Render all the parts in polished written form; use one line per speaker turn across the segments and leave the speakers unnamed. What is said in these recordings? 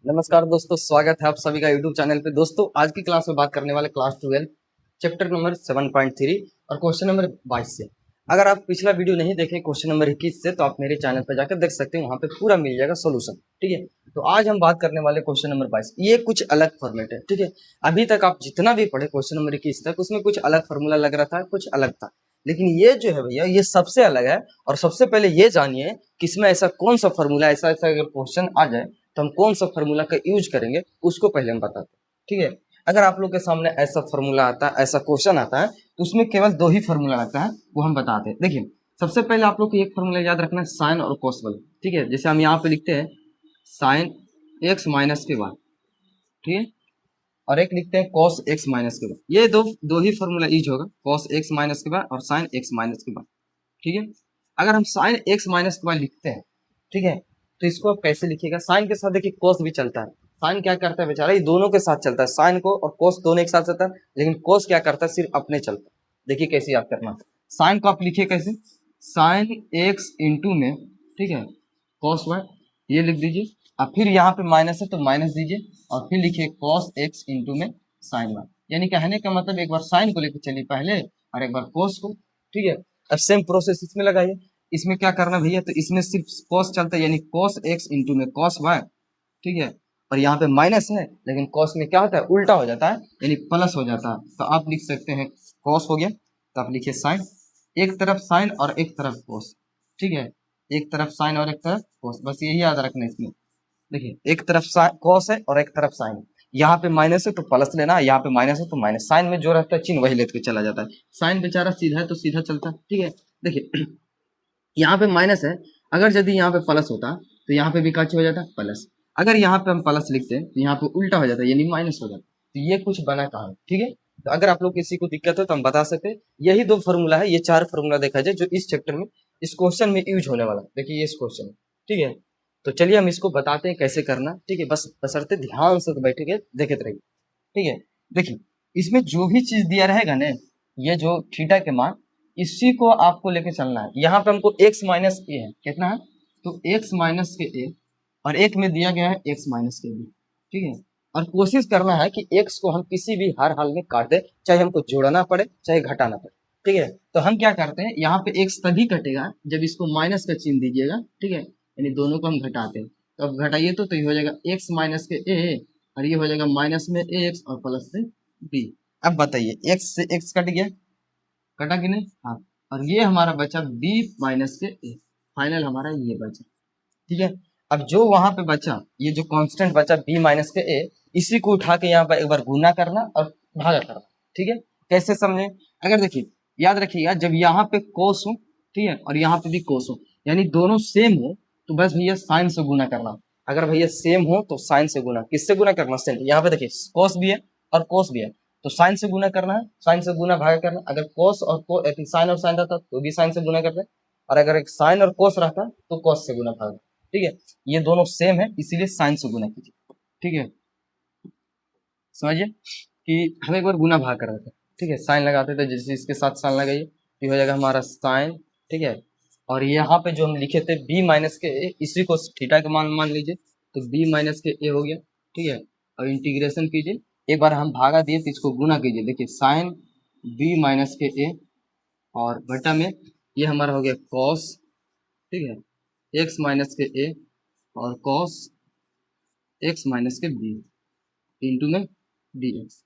नमस्कार दोस्तों, स्वागत है आप सभी का यूट्यूब चैनल पे। दोस्तों आज की क्लास में बात करने वाले क्लास 12 चैप्टर नंबर 7.3 और क्वेश्चन नंबर 22 से। अगर आप पिछला वीडियो नहीं देखे क्वेश्चन नंबर 21 से तो आप मेरे चैनल पर जाकर देख सकते हैं, वहाँ पे पूरा मिल जाएगा सोल्यूशन। ठीक है, तो आज हम बात करने वाले क्वेश्चन नंबर 22। ये कुछ अलग फॉर्मेट है। ठीक है, अभी तक आप जितना भी पढ़े क्वेश्चन नंबर 21 तक उसमें कुछ अलग फॉर्मूला लग रहा था, कुछ अलग था, लेकिन ये जो है भैया ये सबसे अलग है। और सबसे पहले ये जानिए कि इसमें ऐसा कौन सा फॉर्मूला, ऐसा अगर क्वेश्चन आ जाए तो हम कौन सा फार्मूला का यूज करेंगे उसको पहले हम बताते हैं। ठीक है, अगर आप लोग के सामने ऐसा फार्मूला आता है, ऐसा क्वेश्चन आता है तो उसमें केवल दो ही फार्मूला आता है, वो हम बताते हैं। देखिए सबसे पहले आप लोग को एक फार्मूला याद रखना है, साइन और कोस वाला। ठीक है, जैसे हम यहाँ पे लिखते हैं साइन एक्स माइनस के बाद, ठीक है, और एक लिखते हैं कॉस एक्स माइनस के बाद। ये दो ही फार्मूला यूज होगा, कॉस एक्स माइनस के बाद और साइन एक्स माइनस के बाद। ठीक है, अगर हम साइन एक्स माइनस के बाद लिखते हैं, ठीक है, तो इसको आप कैसे लिखिएगा? साइन के साथ देखिए कोस भी चलता है। साइन क्या करता है बेचारा, ये दोनों के साथ चलता है, साइन को और कोस दोनों एक साथ चलता है, लेकिन कोस क्या करता है, सिर्फ अपने चलता है। देखिए कैसे याद करना, साइन को आप लिखिए कैसे, साइन एक्स इंटू में, ठीक है, कॉस वाई, ये लिख दीजिए। अब फिर यहाँ पे माइनस है तो माइनस दीजिए, और फिर लिखिए कॉस एक्स इंटू में साइन वाई। यानी कहने का मतलब एक बार साइन को लेकर चलिए पहले और एक बार कॉस को। ठीक है, अब सेम प्रोसेस इसमें लगाइए। इसमें क्या करना भैया, तो इसमें सिर्फ कॉस चलता है, यानी कॉस एक्स इंटू में कॉस वाई। ठीक है, और यहाँ पे माइनस है, लेकिन कॉस में क्या होता है, उल्टा हो जाता है, यानी प्लस हो जाता है। तो आप लिख सकते हैं कॉस हो गया, तो आप लिखिए साइन, एक तरफ साइन और एक तरफ कॉस। ठीक है, एक तरफ साइन और एक तरफ कॉस, बस यही याद रखना है इसमें। देखिए एक तरफ कॉस है और एक तरफ साइन। यहाँ पे माइनस है तो प्लस लेना, यहाँ पे माइनस है तो माइनस। साइन में जो रहता है चिन्ह वही लेकर चला जाता है। साइन बेचारा सीधा है तो सीधा चलता है। ठीक है, देखिए यहाँ पे माइनस है, अगर यदि यहाँ पे प्लस होता तो यहाँ पे भी क्या हो जाता, प्लस। अगर यहाँ पे हम प्लस लिखते हैं तो यहाँ पे उल्टा हो जाता है, यानी माइनस हो जाता। तो ये कुछ बना कहाँ। ठीक है, तो अगर आप लोग किसी को दिक्कत हो तो हम बता सकते हैं। यही दो फॉर्मूला है, ये चार फॉर्मूला देखा जाए जो इस चैप्टर में, इस क्वेश्चन में यूज होने वाला। देखिए ये इस क्वेश्चन में। ठीक है, तो चलिए हम इसको बताते हैं कैसे करना। ठीक है, बस बशर्ते ध्यान से तो बैठे देखे रहिए। ठीक है, देखिए इसमें जो भी चीज दिया रहेगा ना, ये जो थीटा के मान, इसी को आपको लेके चलना है। यहाँ पे हमको x माइनस ए है, कितना है, तो x माइनस के ए, और एक में दिया गया है x माइनस के बी। ठीक है, और कोशिश करना है कि x को हम किसी भी हर हाल में काट दे, चाहे हमको जोड़ना पड़े चाहे घटाना पड़े। ठीक है, तो हम क्या करते हैं, यहाँ पे x तभी कटेगा जब इसको माइनस का चिन्ह दीजिएगा। ठीक है, यानी दोनों को हम घटाते हैं, तो अब घटाइए तो ये हो जाएगा x माइनस के ए, और ये हो जाएगा माइनस में ax और प्लस में b। अब बताइए x से x कट गया, कटा कि नहीं, हाँ, और ये हमारा बचा b माइनस के a, फाइनल हमारा ये बचा। ठीक है, अब जो वहां पे बचा, ये जो कांस्टेंट बचा b माइनस के a, इसी को उठा के यहाँ पर एक बार गुना करना और भागा करना। ठीक है, कैसे समझे, अगर देखिए याद रखिएगा, जब यहाँ पे कोस हो, ठीक है, और यहाँ पे भी कोस हो, यानी दोनों सेम हो, तो बस भैया साइन से गुना करना। अगर भैया सेम हो तो साइन से गुना, किससे गुना करना, सेम। यहाँ पे देखिए कोस भी है और कोस भी है, तो साइन से गुना करना है, साइन से गुना भागा करना। अगर कोस और साइन और साइन रहता तो भी साइन से गुना करते, और अगर एक साइन और कोस रहता तो कोस से गुना भागा। ठीक है, ये दोनों सेम है इसीलिए साइन से गुना कीजिए। ठीक है, समझिए कि हम एक बार गुना भाग कर रहे थे। ठीक है, साइन लगाते थे, जैसे इसके साथ साइन लगाइए तो हो जाएगा हमारा साइन। ठीक है, और यहाँ पे जो हम लिखे थे b माइनस के ए, इसी को थीटा का मान मान लीजिए, तो b माइनस के ए हो गया। ठीक है, और इंटीग्रेशन कीजिए, एक बार हम भागा दिए तो इसको गुना कीजिए। देखिए साइन b माइनस के ए, और बटा में ये हमारा हो गया कॉस, ठीक है, x माइनस के ए और कॉस x माइनस के b इंटू में dx।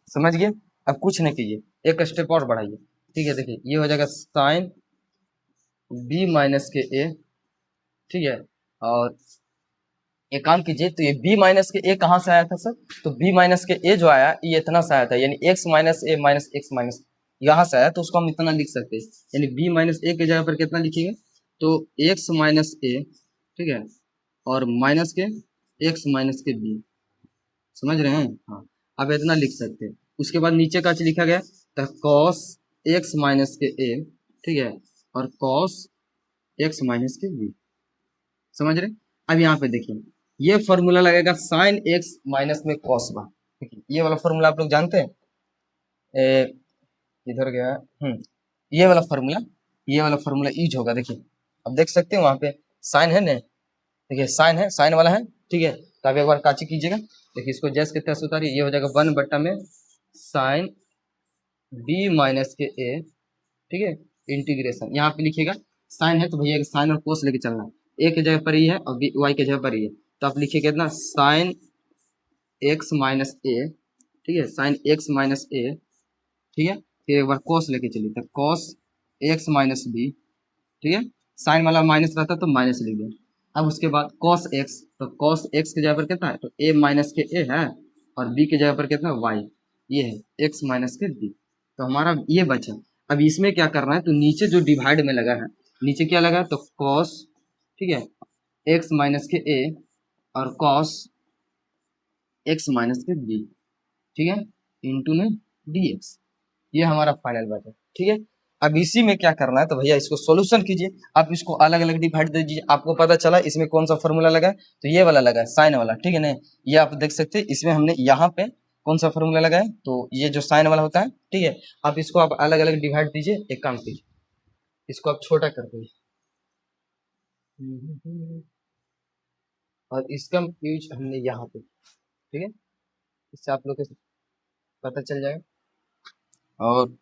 समझ गए, अब कुछ नहीं कीजिए, एक स्टेप और बढ़ाइए। ठीक है, देखिए ये हो जाएगा साइन b माइनस के ए। ठीक है, और एक काम कीजिए, तो ये b माइनस के ए कहाँ से आया था सर, तो b माइनस के ए जो आया ये इतना से आया था, यानी x माइनस ए माइनस एक्स माइनस यहाँ से आया, तो उसको हम इतना लिख सकते हैं। यानी b माइनस ए के जगह पर कितना लिखेंगे, तो x माइनस ए, ठीक है, और माइनस के x माइनस के b। समझ रहे हैं, हाँ, अब इतना लिख सकते हैं। उसके बाद नीचे का चीज लिखा गया, तो कॉस x माइनस के ए, ठीक है, और कॉस x माइनस के b। समझ रहे, अब यहाँ पे देखिए ये फॉर्मूला लगेगा साइन x माइनस में कॉस बा। देखिए ये वाला फॉर्मूला आप लोग जानते हैं, इधर गया, ये वाला फॉर्मूला, ये वाला फॉर्मूला यूज होगा। देखिए अब देख सकते हैं वहां पे साइन है ना, देखिए साइन है, साइन वाला है। ठीक है, तो आप एक बार काची कीजिएगा। देखिए इसको जैसे के तैसे उतारिए, ये हो जाएगा 1/में साइन बी माइनस के ए, ठीक है, इंटीग्रेशन। यहाँ पे लिखिएगा साइन है तो भैया साइन और कोस लेके चलना, ए के जगह पर ही है और बी वाई के जगह पर ही है, तो आप लिखिए कितना साइन एक्स माइनस ए, ठीक है, साइन एक्स माइनस ए, ठीक है, फिर एक बार कोस लेके चलिए तो कॉस एक्स माइनस बी, ठीक है, साइन वाला माइनस रहता तो माइनस लिख दें। अब उसके बाद कॉस एक्स, तो कॉस एक्स के जगह पर कितना है तो ए माइनस के ए है और बी के जगह पर कितना वाई, ये है एक्स माइनस के बी, तो हमारा ये बचा। अब इसमें क्या करना है तो नीचे जो डिवाइड में लगा है, नीचे क्या लगा है तो कॉस, ठीक है, एक्स माइनस के ए और कॉस एक्स माइनस के बी, ठीक है, इंटू में डी एक्स, ये हमारा फाइनल बचा, ठीक है। अब इसी में क्या करना है तो भैया इसको सॉल्यूशन कीजिए, आप इसको अलग अलग डिवाइड दे दीजिए। आपको पता चला इसमें कौन सा फॉर्मूला लगा है तो ये वाला लगा है साइन वाला, ठीक है ना, ये आप देख सकते हैं इसमें हमने यहाँ पे कौन सा फॉर्मूला लगा है तो ये जो साइन वाला होता है, ठीक है। आप इसको आप अलग अलग डिवाइड दीजिए, एक काम कीजिए इसको आप छोटा कर दीजिए और इसका यूज हमने यहाँ पे, ठीक है, इससे आप लोग को पता चल जाएगा। और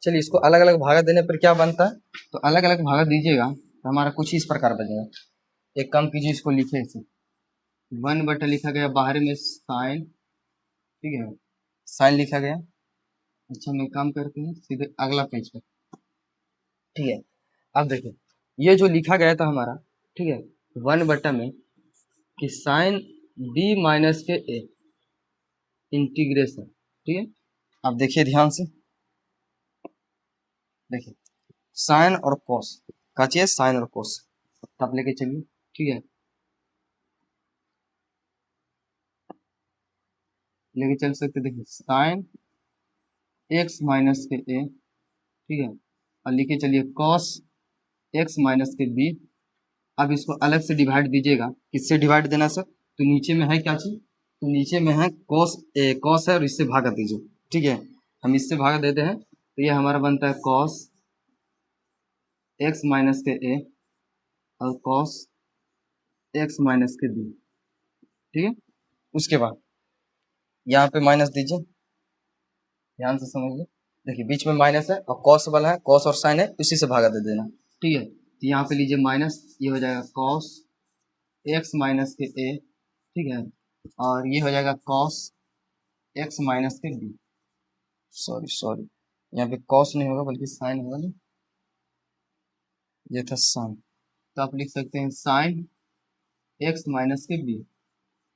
चलिए इसको अलग अलग भागा देने पर क्या बनता है तो अलग अलग भागा दीजिएगा तो हमारा कुछ इस प्रकार बनेगा। एक काम कीजिए इसको लिखे इसे 1/, लिखा गया बाहर में साइन, ठीक है, साइन लिखा गया। अच्छा मैं काम करते हैं सीधे अगला पेज पर, ठीक है। अब देखिए ये जो लिखा गया था हमारा, ठीक है, 1/, में कि साइन बी माइनस के ए इंटीग्रेशन, ठीक है। अब देखिए ध्यान से, देखिए साइन और कोस का चाहिए, साइन और कोस आप लेके चलिए, ठीक है, लेके चल सकते। देखिए साइन एक्स माइनस के ए, ठीक है, और लिखे चलिए कॉस एक्स माइनस के बी। अब इसको अलग से डिवाइड दीजिएगा, किससे डिवाइड देना सर तो नीचे में है क्या चीज तो नीचे में है कॉस ए, कॉस है और इससे भागा दीजिए, ठीक है, हम इससे भागा देते हैं तो ये हमारा बनता है कॉस एक्स माइनस के ए और कॉस एक्स माइनस के बी, ठीक है। उसके बाद यहाँ पे माइनस दीजिए, ध्यान से समझिए, देखिए बीच में माइनस है और कॉस वाला है, कॉस और साइन है, उसी से भागा दे देना, ठीक है। तो यहाँ पे लीजिए माइनस, ये हो जाएगा कॉस एक्स माइनस के ए, ठीक है, और ये हो जाएगा कॉस एक्स माइनस के बी, सॉरी सॉरी यहाँ पे कॉस नहीं होगा बल्कि साइन होगा ना, ये था साइन, तो आप लिख सकते हैं साइन एक्स माइनस के बी,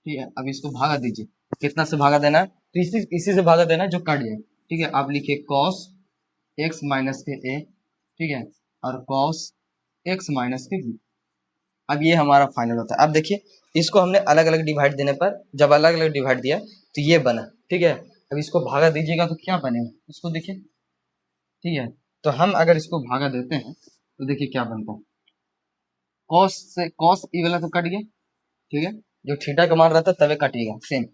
ठीक है। अब इसको भागा दीजिए, कितना से भागा देना है तो इसी से भागा देना है जो काट जाए, ठीक है। आप लिखिए कॉस एक्स माइनस के ए, ठीक है, और कॉस एक्स माइनस के बी। अब ये हमारा फाइनल होता है। अब देखिए इसको हमने अलग अलग डिवाइड देने पर जब अलग अलग डिवाइड दिया तो ये बना, ठीक है। अब इसको भागा दीजिएगा तो क्या बनेगा इसको देखिए, ठीक है। तो हम अगर इसको भागा देते हैं तो देखिए क्या बनता है, कॉस से कॉस ई वाला तो कट गया, ठीक है, जो थीटा का मान रहता है तवे काटिएगा सेम।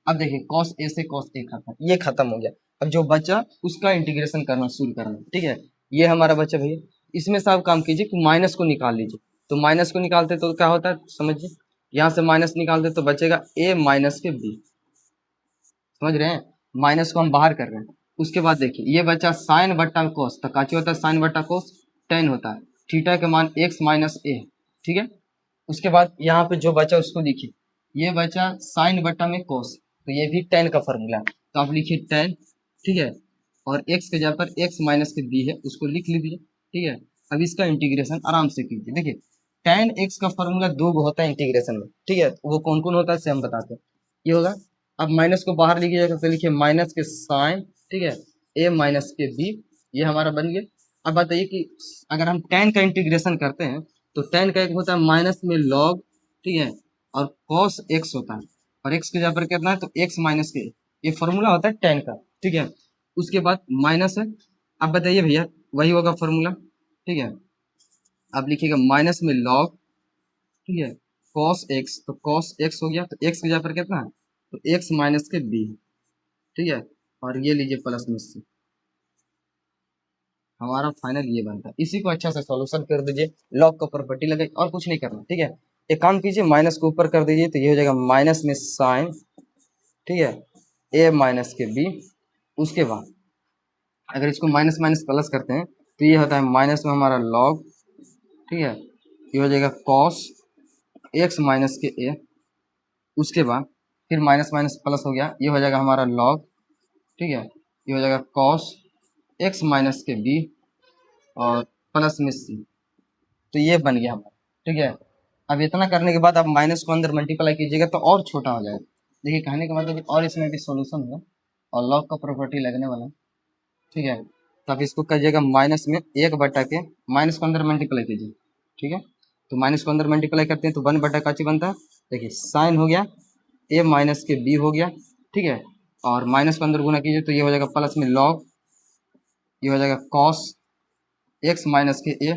अब देखिए कॉस ए से कॉस ए खत्म, ये खत्म हो गया। अब जो बचा उसका इंटीग्रेशन करना शुरू करना, ठीक है, ये हमारा बचा भैया। इसमें से आप काम कीजिए कि माइनस को निकाल लीजिए, तो माइनस को निकालते तो क्या होता है समझिए, यहाँ से माइनस निकालते तो बचेगा ए माइनस के बी, समझ रहे हैं, माइनस को हम बाहर कर रहे हैं। उसके बाद देखिए ये बचा साइन बट्टा कोस, तो काची होता है साइन बट्टा कोस, टेन होता है, थीटा के मान एक्स माइनस ए, ठीक है। उसके बाद यहाँ पे जो बचा उसको लिखिए, ये बचा साइन बट्टा में कोस, तो ये भी टेन का फॉर्मूला है, तो आप लिखिए टेन, ठीक है, और एक्स के जगह पर एक्स माइनस के बी है उसको लिख लीजिए, ठीक है। अब इसका इंटीग्रेशन आराम से कीजिए। देखिए टेन एक्स का फॉर्मूला दो होता है इंटीग्रेशन में, ठीक है, वो कौन कौन होता है से हम बताते हैं। ये होगा, अब माइनस को बाहर लिखिएगा तो लिखिए माइनस के साइन, ठीक है, ए माइनस के बी, ये हमारा बन गया। अब बताइए कि अगर हम टेन का इंटीग्रेशन करते हैं तो टेन का एक होता है माइनस में लॉग, ठीक है, और कॉस एक्स होता है, और एक्स के जगह पर कितना है तो एक्स माइनस के, ये फॉर्मूला होता है टेन का, ठीक है। उसके बाद माइनस है, अब बताइए भैया वही होगा फॉर्मूला, ठीक है। अब लिखिएगा माइनस में लॉग, ठीक है, कॉस एक्स, तो कॉस एक्स हो गया, तो एक्स की जगह पर कितना है तो एक्स माइनस के बी, ठीक है, और ये लीजिए प्लस में सी, हमारा फाइनल ये बनता है। इसी को अच्छा से सॉल्यूशन कर दीजिए, लॉग का प्रॉपर्टी लगे और कुछ नहीं करना, ठीक है। एक काम कीजिए, माइनस को ऊपर कर दीजिए, तो ये हो जाएगा माइनस में साइन, ठीक है, ए माइनस के बी। उसके बाद अगर इसको माइनस माइनस प्लस करते हैं तो ये होता है माइनस में हमारा लॉग, ठीक है, ये हो जाएगा कॉस एक्स माइनस के ए। उसके बाद फिर माइनस माइनस प्लस हो गया, ये हो जाएगा हमारा लॉग, ठीक है, ये हो जाएगा कॉस एक्स माइनस के बी और प्लस में सी। तो ये बन गया हमारा, ठीक है। अब इतना करने के बाद आप माइनस को अंदर मल्टीप्लाई कीजिएगा तो और छोटा हो जाएगा। देखिए कहने का मतलब और इसमें भी सॉल्यूशन होगा और लॉग का प्रॉपर्टी लगने वाला, ठीक है। तो आप इसको करिएगा माइनस में एक बटा के, माइनस को अंदर मल्टीप्लाई कीजिए, ठीक है। तो माइनस को अंदर मल्टीप्लाई करते हैं तो वन बटा का बनता है, देखिए साइन हो गया ए माइनस के बी हो गया, ठीक है। और माइनस को अंदर गुना कीजिए तो ये हो जाएगा प्लस में लॉग, ये हो जाएगा कॉस एक्स माइनस के ए,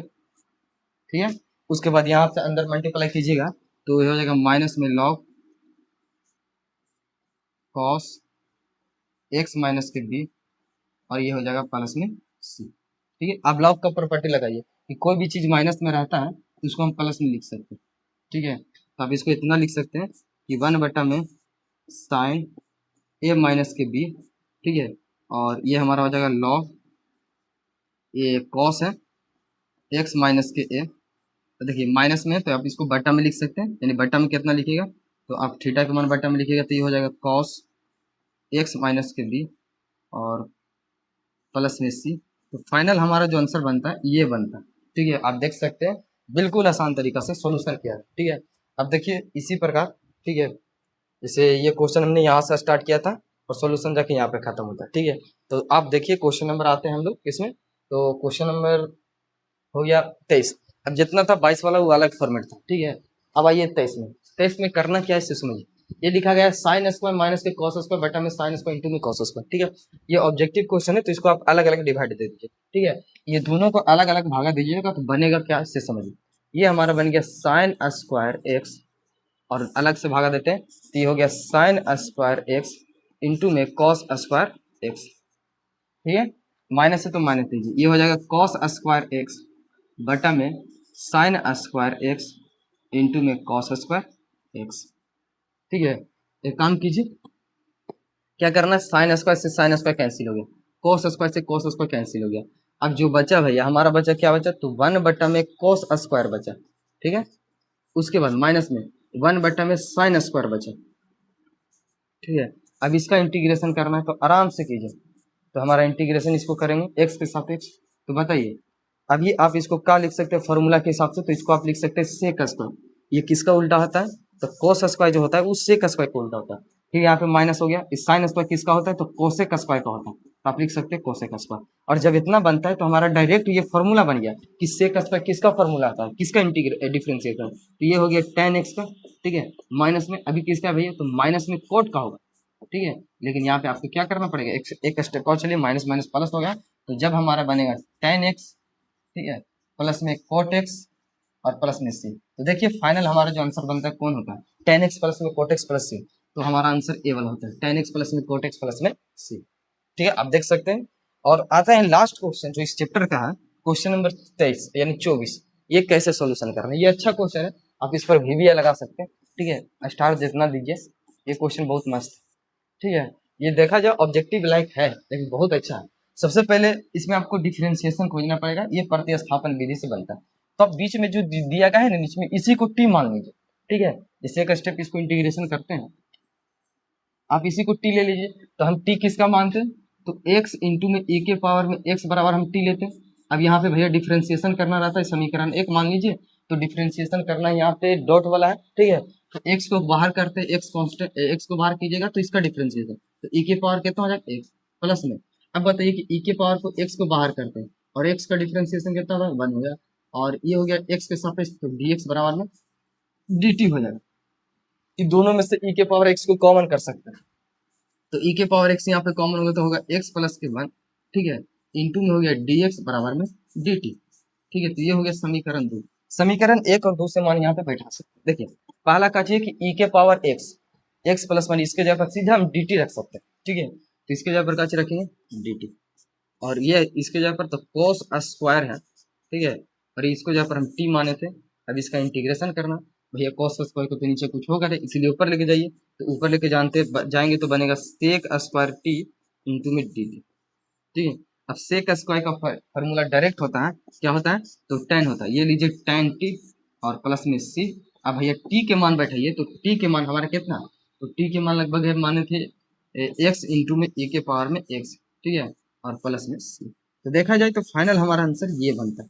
ठीक है। उसके बाद यहाँ से अंदर मल्टीप्लाई कीजिएगा तो ये हो जाएगा माइनस में लॉग कॉस एक्स माइनस के बी और ये हो जाएगा प्लस में सी, ठीक है। अब लॉग का प्रॉपर्टी लगाइए कि कोई भी चीज़ माइनस में रहता है तो उसको हम प्लस में लिख सकते हैं, ठीक है। तो आप इसको इतना लिख सकते हैं कि वन बटा में साइन ए माइनस के बी, ठीक है, और ये हमारा हो जाएगा लॉग, ये कॉस है एक्स माइनस के ए। तो देखिए माइनस में है तो आप इसको बटा में लिख सकते हैं, यानी बटा में कितना लिखिएगा तो आप थीटा के मान बटा में लिखिएगा तो ये हो जाएगा कॉस एक्स माइनस के बी और प्लस में सी। तो फाइनल हमारा जो आंसर बनता है ये बनता है, ठीक है। आप देख सकते हैं बिल्कुल आसान तरीका से सॉल्यूशन किया है, ठीक है। अब देखिए इसी प्रकार, ठीक है, जैसे ये क्वेश्चन हमने यहाँ से स्टार्ट किया था और सॉल्यूशन जाके यहाँ पे खत्म होता है, ठीक है। तो आप देखिए क्वेश्चन नंबर आते हैं हम लोग इसमें, तो क्वेश्चन नंबर हो गया 23। अब जितना था 22 वाला वो अलग फॉर्मेट था, ठीक है। अब आइए 23 में, 23 में करना क्या है इसे समझिए। ये लिखा गया है साइन स्क्वायर माइनस के कॉस स्क्वायर बटा में साइन स्क्वायर इंटू में कॉस स्क्वायर, ठीक है। ये ऑब्जेक्टिव क्वेश्चन है तो इसको आप अलग अलग डिवाइड दे दीजिए, ठीक है। ये दोनों को अलग अलग भागा दीजिएगा तो बनेगा क्या इससे समझिए। ये हमारा बन गया साइन स्क्वायर एक्स और अलग से भागा देते हैं तो ये हो गया साइन स्क्वायर एक्स इंटू में कॉस स्क्वायर एक्स, ठीक है। माइनस है तो माइनस दीजिए, ये हो जाएगा कॉस स्क्वायर एक्स बटा में साइन स्क्वायर एक्स इंटू में कॉस स्क्वायर एक्स, ठीक है। एक काम कीजिए, क्या करना है, साइन स्क्वायर से साइन स्क्वायर कैंसिल हो गया, कोस स्क्वायर से कोस स्क्वायर कैंसिल हो गया। अब जो बचा भैया हमारा बचा क्या बचा, तो वन बटा में कोस स्क्वायर बचा, ठीक है। उसके बाद माइनस में वन बटा में साइन स्क्वायर बचा, ठीक है। अब इसका इंटीग्रेशन करना है तो आराम से कीजिए, तो हमारा इंटीग्रेशन इसको करेंगे एक्स के सापेक्ष। तो बताइए अब ये आप इसको क्या लिख सकते हैं फॉर्मूला के हिसाब से, तो इसको आप लिख सकते हैं सेक स्क्वायर। ये किसका उल्टा होता है, तो कोस स्क्वायर जो होता है वो सेक स्क्वायर का उल्टा होता है, फिर यहाँ पे माइनस हो गया, इस साइन स्क्वायर किसका होता है, तो कोसेक स्क्वायर का होता है, तो आप लिख सकते हैं कोसेक स्क्वायर। और जब इतना बनता है तो हमारा डायरेक्ट ये फॉर्मूला बन गया कि सेक स्क्वायर किसका फॉर्मूला आता है, किसका डिफ्रेंशिएटर, तो ये हो गया tan x का, ठीक है। माइनस में अभी किसका भैया, तो माइनस में कोट का होगा, ठीक है। लेकिन यहाँ पे आपको क्या करना पड़ेगा, एक स्टेप और चलिए, माइनस माइनस प्लस हो गया, तो जब हमारा बनेगा tan x, ठीक है, प्लस में कोट x और प्लस में c, तो देखिए फाइनल हमारा जो आंसर बनता है कौन होता है, tan x प्लस में कोट x प्लस c। तो हमारा आंसर ए वाला होता है, tan x प्लस में कोट x प्लस में c, ठीक है। आप देख सकते हैं। और आता है लास्ट क्वेश्चन जो इस चैप्टर का है, क्वेश्चन नंबर 23 यानी 24। ये कैसे सॉल्यूशन करना है, ये अच्छा क्वेश्चन है, आप इस पर वीवीए लगा सकते हैं, ठीक है। स्टार जितना दीजिए, ये क्वेश्चन बहुत मस्त, ठीक है। ये देखा जाए ऑब्जेक्टिव लाइक है लेकिन बहुत अच्छा है। सबसे पहले इसमें आपको डिफरेंशिएशन खोजना पड़ेगा, ये प्रतिस्थापन विधि से बनता है। तो अब बीच में जो दिया गया है ना बीच में, इसी को टी मान लीजिए, ठीक है। जैसे एक स्टेप इसको इंटीग्रेशन करते हैं, आप इसी को टी ले लीजिए, तो हम टी किसका मानते हैं, तो x इंटू में e के पावर में x बराबर हम टी लेते हैं। अब यहाँ पे भैया डिफरेंशिएशन करना रहता है, समीकरण एक मान लीजिए, तो डिफरेंशिएशन करना यहाँ पे डॉट वाला है, ठीक है। तो x को बाहर करते हैं, x कॉन्स्टेंट x को बाहर कीजिएगा तो इसका डिफरेंशिएशन, तो e के पावर कितना हो जाएगा x प्लस में। अब बताइए कि e के पावर को x को बाहर करते हैं और x का डिफरेंशिएशन कितना होगा, 1 हो गया, और ये हो गया x के सापेक्ष, तो dx बराबर में dt हो जाएगा। इन दोनों में से e के पावर x को कॉमन कर सकते हैं, तो e के पावर x यहाँ पे कॉमन होगा तो होगा x प्लस के 1, ठीक है, इंटू में हो गया dx बराबर में dt, ठीक है। तो ये हो गया समीकरण 2। समीकरण 1 और 2 से मान यहाँ पे बैठा सकते हैं। देखिए पहला का चाहिए कि e के पावर x प्लस 1, इसके जगह पर सीधा हम dt रख सकते हैं, ठीक है। तो इसके जगह पर क्या रखेंगे dt, और ये इसके जगह पर तो कोस स्क्वायर है, ठीक है, और इसको जगह पर हम t माने थे। अब इसका इंटीग्रेशन करना, भैया कॉस स्क्वायर को तो नीचे कुछ होगा नहीं, इसीलिए ऊपर लेके जाइए। तो ऊपर लेके जाएंगे तो बनेगा सेक स्क्वायर टी इंटू में डी टी। ठीक है, अब सेक स्क्वायर का फार्मूला डायरेक्ट होता है, क्या होता है, तो टेन होता है। ये लीजिए टेन टी और प्लस में सी। अब भैया टी के मान बैठाइए, तो टी के मान हमारा कितना, तो टी के मान लगभग है माने थे एक्स इंटू में ए के पावर में एक्स, ठीक है, और प्लस में सी। तो देखा जाए तो फाइनल हमारा आंसर ये बनता है।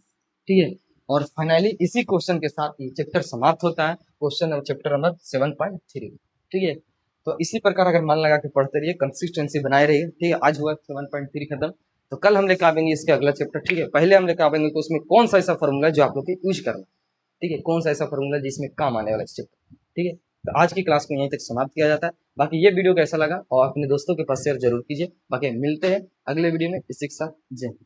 ठीक है, और फाइनली इसी क्वेश्चन के साथ ये चैप्टर समाप्त होता है, क्वेश्चन चैप्टर नंबर 7.3। ठीक है, तो इसी प्रकार अगर मन लगा के पढ़ते रहिए, कंसिस्टेंसी बनाए रहिए। ठीक है, आज हुआ 7.3 खत्म, तो कल हम लेकर आएंगे इसके अगला चैप्टर। ठीक है, पहले हम लेकर आएंगे तो उसमें कौन सा ऐसा फॉर्मूला जो आप लोग को यूज करना। ठीक है, कौन सा ऐसा फॉर्मूला जिसमें काम आने वाला चैप्टर। ठीक है, तो आज की क्लास को यहीं तक समाप्त किया जाता है। बाकी ये वीडियो कैसा लगा और अपने दोस्तों के पास शेयर जरूर कीजिए। बाकी मिलते हैं अगले वीडियो में इसी के साथ। जय हिंद।